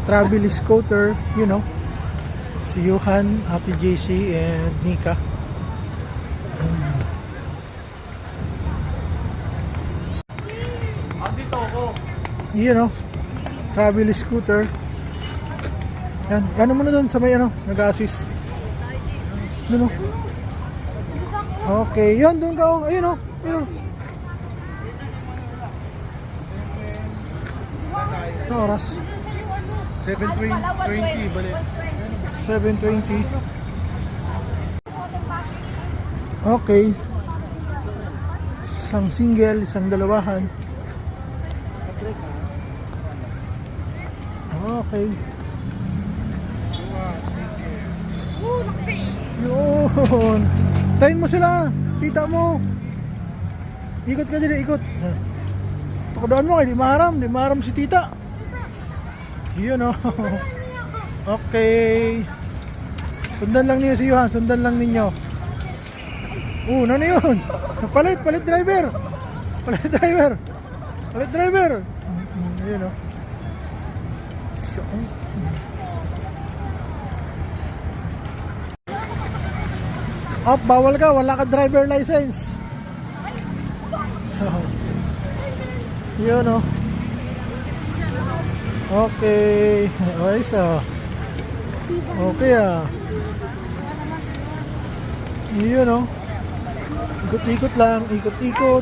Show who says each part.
Speaker 1: travel scooter, you know. Si Johan, Ate JC, and Nika.
Speaker 2: Andito ako.
Speaker 1: You know, travel scooter. Yan, ano mo na doon sa may ano, nag-assist. Ano? Okay, yan doon ka oh. Ayun oh, ayun oh. Ano oras?
Speaker 2: 7:20 balik.
Speaker 1: 7:20. Okay. Isang single, isang dalawahan. Okay. Yun. Tayin mo sila. Tita mo. Ikot ka dito, ikot. Tukadaan mo, di maharam si tita. Yun oh. Okay. Sundan lang niyo si Johan, sundan lang ninyo. Ano na yun? Palit driver. Palit driver. Ayun oh. Bawal ka, wala ka driver license. Yun oh. Okay. Ayos ah. Okay ah. Yun oh. Ikot-ikot lang, ikot-ikot.